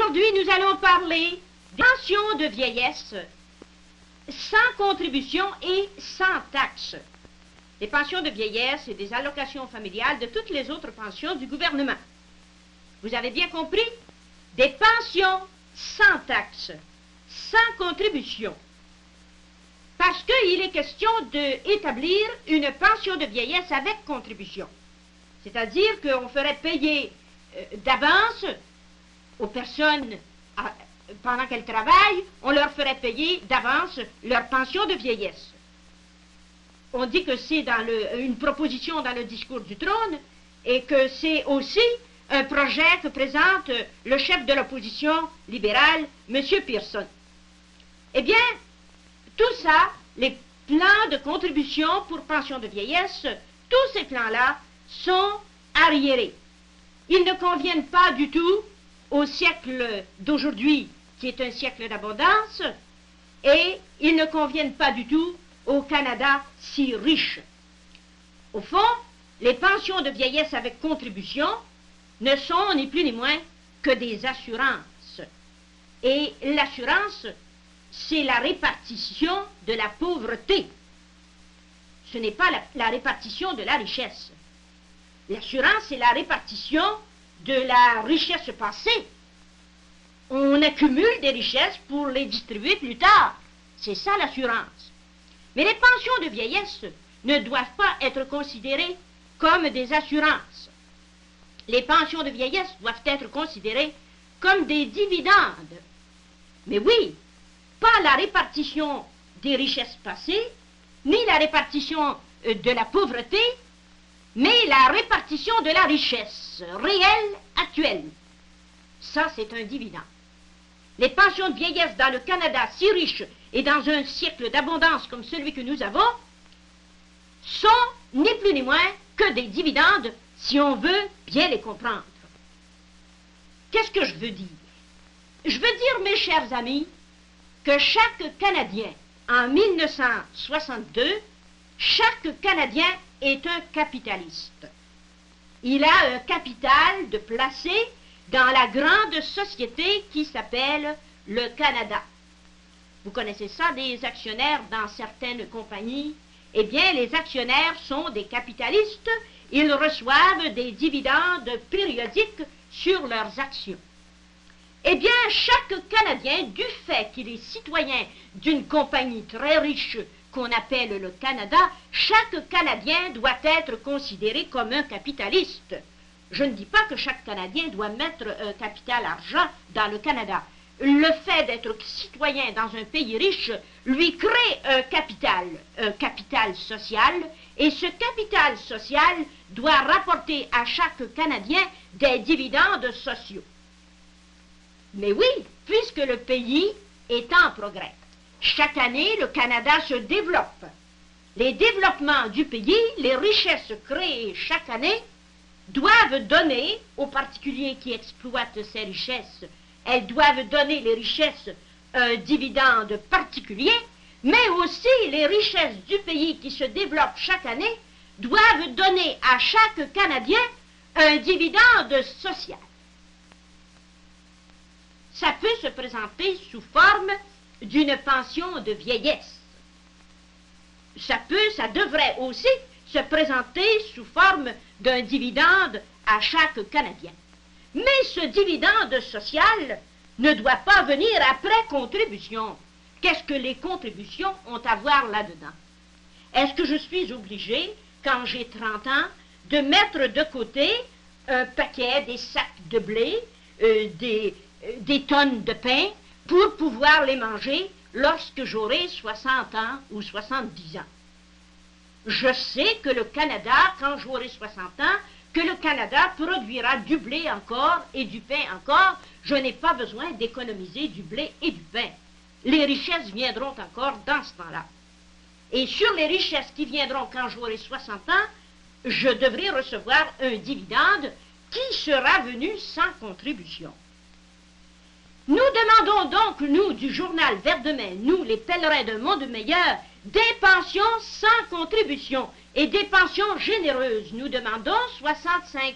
Aujourd'hui, nous allons parler des pensions de vieillesse sans contribution et sans taxe. Des pensions de vieillesse et des allocations familiales de toutes les autres pensions du gouvernement. Vous avez bien compris? Des pensions sans taxe, sans contribution. Parce qu'il est question d'établir une pension de vieillesse avec contribution. C'est-à-dire qu'on ferait payer d'avance aux personnes, pendant qu'elles travaillent, on leur ferait payer d'avance leur pension de vieillesse. On dit que c'est une proposition dans le discours du trône et que c'est aussi un projet que présente le chef de l'opposition libérale, M. Pearson. Eh bien, tout ça, les plans de contribution pour pension de vieillesse, tous ces plans-là sont arriérés. Ils ne conviennent pas du tout au siècle d'aujourd'hui, qui est un siècle d'abondance, et ils ne conviennent pas du tout au Canada si riche. Au fond, les pensions de vieillesse avec contribution ne sont ni plus ni moins que des assurances. Et l'assurance, c'est la répartition de la pauvreté. Ce n'est pas la répartition de la richesse. L'assurance, c'est la répartition de la richesse passée. On accumule des richesses pour les distribuer plus tard. C'est ça l'assurance. Mais les pensions de vieillesse ne doivent pas être considérées comme des assurances. Les pensions de vieillesse doivent être considérées comme des dividendes. Mais oui, pas la répartition des richesses passées, ni la répartition de la pauvreté, mais la répartition de la richesse réelle, actuelle. Ça, c'est un dividende. Les pensions de vieillesse dans le Canada, si riche et dans un siècle d'abondance comme celui que nous avons, sont ni plus ni moins que des dividendes, si on veut bien les comprendre. Qu'est-ce que je veux dire? Je veux dire, mes chers amis, que chaque Canadien, en 1962, chaque Canadien est un capitaliste. Il a un capital de placé dans la grande société qui s'appelle le Canada. Vous connaissez ça, des actionnaires dans certaines compagnies? Eh bien, les actionnaires sont des capitalistes. Ils reçoivent des dividendes périodiques sur leurs actions. Eh bien, chaque Canadien, du fait qu'il est citoyen d'une compagnie très riche qu'on appelle le Canada, chaque Canadien doit être considéré comme un capitaliste. Je ne dis pas que chaque Canadien doit mettre un capital argent dans le Canada. Le fait d'être citoyen dans un pays riche lui crée un capital social, et ce capital social doit rapporter à chaque Canadien des dividendes sociaux. Mais oui, puisque le pays est en progrès. Chaque année, le Canada se développe. Les développements du pays, les richesses créées chaque année, doivent donner aux particuliers qui exploitent ces richesses, elles doivent donner les richesses un dividende particulier, mais aussi les richesses du pays qui se développent chaque année doivent donner à chaque Canadien un dividende social. Ça peut se présenter sous forme d'une pension de vieillesse. Ça devrait aussi se présenter sous forme d'un dividende à chaque Canadien. Mais ce dividende social ne doit pas venir après contribution. Qu'est-ce que les contributions ont à voir là-dedans? Est-ce que je suis obligé, quand j'ai 30 ans, de mettre de côté un paquet, des sacs de blé, des tonnes de pain, pour pouvoir les manger lorsque j'aurai 60 ans ou 70 ans? Je sais que le Canada, quand j'aurai 60 ans, que le Canada produira du blé encore et du pain encore. Je n'ai pas besoin d'économiser du blé et du pain. Les richesses viendront encore dans ce temps-là. Et sur les richesses qui viendront quand j'aurai 60 ans, je devrai recevoir un dividende qui sera venu sans contribution. Nous demandons donc, nous, du journal Vert Demain, nous, les pèlerins d'un monde meilleur, des pensions sans contribution et des pensions généreuses. Nous demandons 75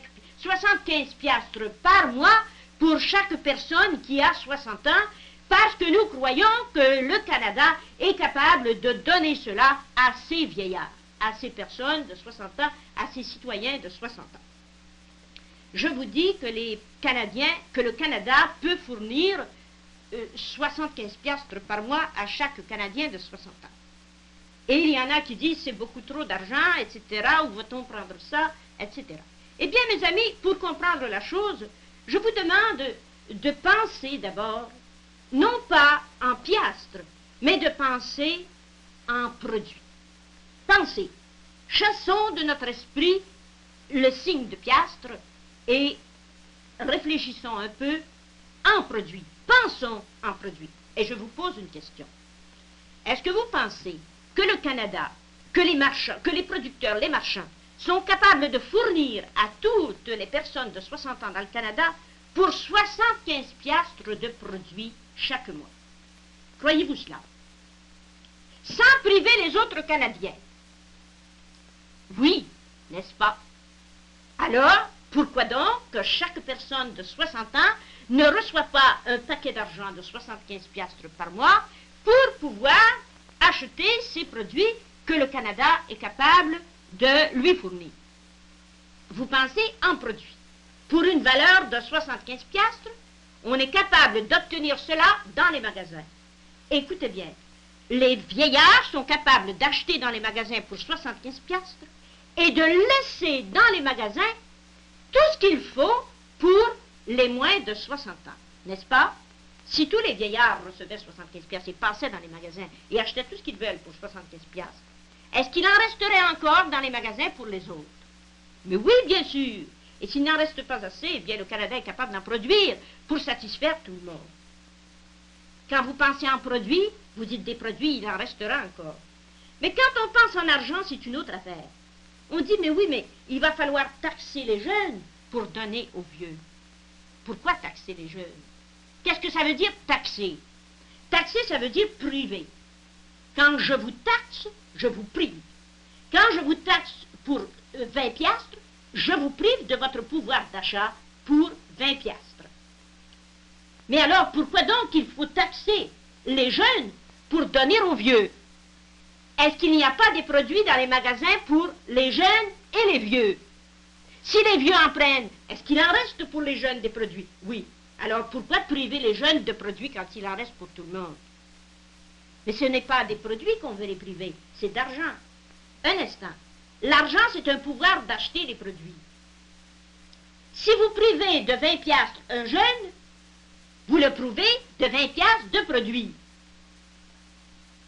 piastres par mois pour chaque personne qui a 60 ans, parce que nous croyons que le Canada est capable de donner cela à ses vieillards, à ces personnes de 60 ans, à ses citoyens de 60 ans. Je vous dis que le Canada peut fournir 75 piastres par mois à chaque Canadien de 60 ans. Et il y en a qui disent c'est beaucoup trop d'argent, etc., où va-t-on prendre ça, etc. Eh bien, mes amis, pour comprendre la chose, je vous demande de penser d'abord, non pas en piastres, mais de penser en produits. Pensez, chassons de notre esprit le signe de piastre et réfléchissons un peu en produits. Pensons en produits. Et je vous pose une question. Est-ce que vous pensez que le Canada, que les marchands, que les producteurs, les marchands, sont capables de fournir à toutes les personnes de 60 ans dans le Canada pour 75 piastres de produits chaque mois? Croyez-vous cela? Sans priver les autres Canadiens? Oui, n'est-ce pas? Alors, pourquoi donc que chaque personne de 60 ans ne reçoit pas un paquet d'argent de 75 piastres par mois pour pouvoir acheter ces produits que le Canada est capable de lui fournir? Vous pensez en produits. Pour une valeur de 75 piastres, on est capable d'obtenir cela dans les magasins. Écoutez bien, les vieillards sont capables d'acheter dans les magasins pour 75 piastres et de laisser dans les magasins tout ce qu'il faut pour les moins de 60 ans, n'est-ce pas? Si tous les vieillards recevaient 75 piastres et passaient dans les magasins et achetaient tout ce qu'ils veulent pour 75 piastres, est-ce qu'il en resterait encore dans les magasins pour les autres? Mais oui, bien sûr. Et s'il n'en reste pas assez, eh bien le Canada est capable d'en produire pour satisfaire tout le monde. Quand vous pensez en produits, vous dites des produits, il en restera encore. Mais quand on pense en argent, c'est une autre affaire. On dit, mais oui, mais il va falloir taxer les jeunes pour donner aux vieux. Pourquoi taxer les jeunes? Qu'est-ce que ça veut dire taxer? Taxer, ça veut dire priver. Quand je vous taxe, je vous prive. Quand je vous taxe pour 20 piastres, je vous prive de votre pouvoir d'achat pour 20 piastres. Mais alors, pourquoi donc il faut taxer les jeunes pour donner aux vieux? Est-ce qu'il n'y a pas des produits dans les magasins pour les jeunes et les vieux? Si les vieux en prennent, est-ce qu'il en reste pour les jeunes des produits? Oui. Alors pourquoi priver les jeunes de produits quand il en reste pour tout le monde? Mais ce n'est pas des produits qu'on veut les priver, c'est d'argent. Un instant. L'argent, c'est un pouvoir d'acheter les produits. Si vous privez de 20 piastres un jeune, vous le privez de 20 piastres de produits.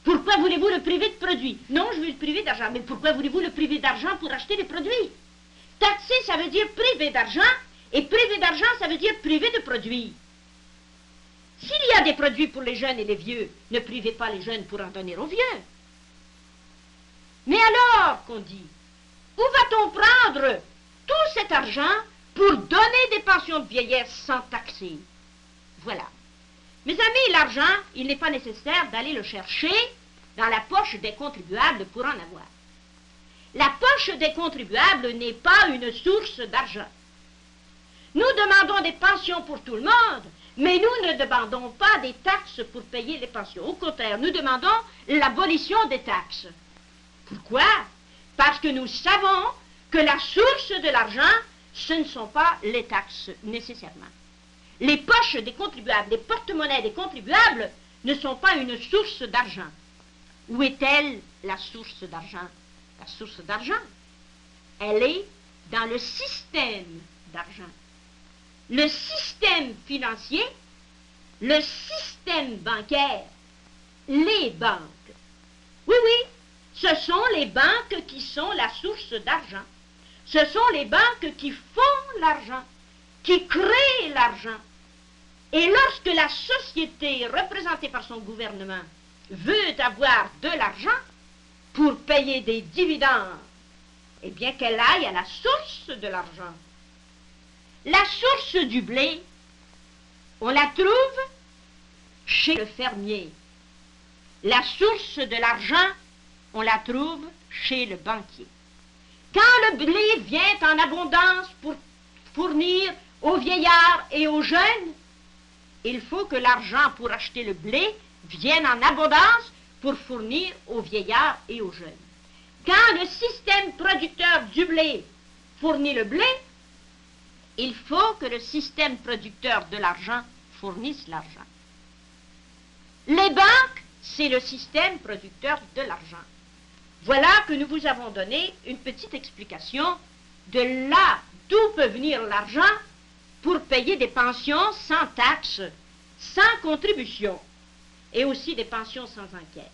Pourquoi voulez-vous le priver de produits? Non, je veux le priver d'argent. Mais pourquoi voulez-vous le priver d'argent pour acheter les produits? Taxer, ça veut dire priver d'argent, et priver d'argent, ça veut dire priver de produits. S'il y a des produits pour les jeunes et les vieux, ne privez pas les jeunes pour en donner aux vieux. Mais alors, qu'on dit, où va-t-on prendre tout cet argent pour donner des pensions de vieillesse sans taxer? Voilà. Mes amis, l'argent, il n'est pas nécessaire d'aller le chercher dans la poche des contribuables pour en avoir. La poche des contribuables n'est pas une source d'argent. Nous demandons des pensions pour tout le monde, mais nous ne demandons pas des taxes pour payer les pensions. Au contraire, nous demandons l'abolition des taxes. Pourquoi? Parce que nous savons que la source de l'argent, ce ne sont pas les taxes nécessairement. Les poches des contribuables, les porte-monnaies des contribuables ne sont pas une source d'argent. Où est-elle, la source d'argent? La source d'argent, elle est dans le système d'argent. Le système financier, le système bancaire, les banques. Oui, oui, ce sont les banques qui sont la source d'argent. Ce sont les banques qui font l'argent, qui créent l'argent. Et lorsque la société représentée par son gouvernement veut avoir de l'argent pour payer des dividendes, eh bien qu'elle aille à la source de l'argent. La source du blé, on la trouve chez le fermier. La source de l'argent, on la trouve chez le banquier. Quand le blé vient en abondance pour fournir aux vieillards et aux jeunes, il faut que l'argent pour acheter le blé vienne en abondance pour fournir aux vieillards et aux jeunes. Quand le système producteur du blé fournit le blé, il faut que le système producteur de l'argent fournisse l'argent. Les banques, c'est le système producteur de l'argent. Voilà que nous vous avons donné une petite explication de là d'où peut venir l'argent pour payer des pensions sans taxes, sans contribution, et aussi des pensions sans enquête,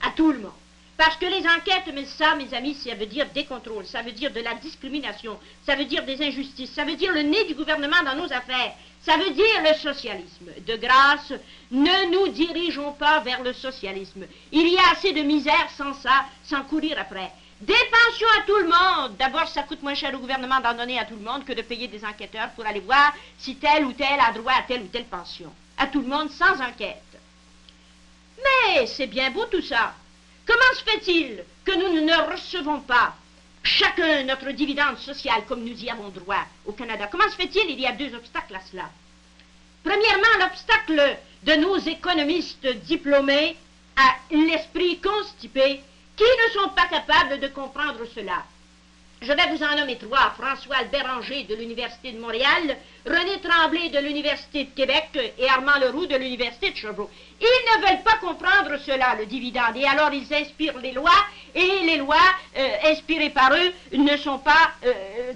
à tout le monde. Parce que les enquêtes, mais ça, mes amis, ça veut dire des contrôles, ça veut dire de la discrimination, ça veut dire des injustices, ça veut dire le nez du gouvernement dans nos affaires, ça veut dire le socialisme. De grâce, ne nous dirigeons pas vers le socialisme. Il y a assez de misère sans ça, sans courir après. Des pensions à tout le monde. D'abord, ça coûte moins cher au gouvernement d'en donner à tout le monde que de payer des enquêteurs pour aller voir si tel ou tel a droit à telle ou telle pension. À tout le monde, sans enquête. Mais c'est bien beau tout ça. Comment se fait-il que nous ne recevons pas chacun notre dividende social comme nous y avons droit au Canada? Comment se fait-il? Il y a deux obstacles à cela. Premièrement, l'obstacle de nos économistes diplômés à l'esprit constipé qui ne sont pas capables de comprendre cela. Je vais vous en nommer trois. François Béranger de l'Université de Montréal, René Tremblay de l'Université de Québec et Armand Leroux de l'Université de Sherbrooke. Ils ne veulent pas comprendre cela, le dividende, et alors ils inspirent les lois, et les lois inspirées par eux ne sont pas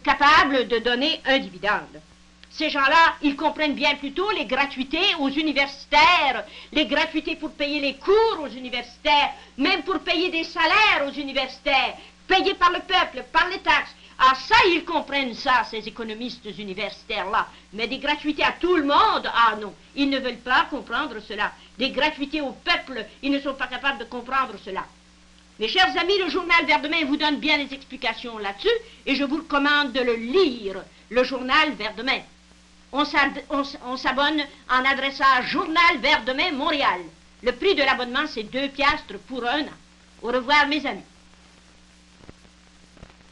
capables de donner un dividende. Ces gens-là, ils comprennent bien plutôt les gratuités aux universitaires, les gratuités pour payer les cours aux universitaires, même pour payer des salaires aux universitaires, payés par le peuple, par les taxes. Ah, ça, ils comprennent ça, ces économistes universitaires-là. Mais des gratuités à tout le monde, ah non, ils ne veulent pas comprendre cela. Des gratuités au peuple, ils ne sont pas capables de comprendre cela. Mes chers amis, le journal Vers Demain vous donne bien des explications là-dessus, et je vous recommande de le lire, le journal Vers Demain. On s'abonne en adressant Journal Vers Demain Montréal. Le prix de l'abonnement, c'est 2 piastres pour 1 an. Au revoir, mes amis.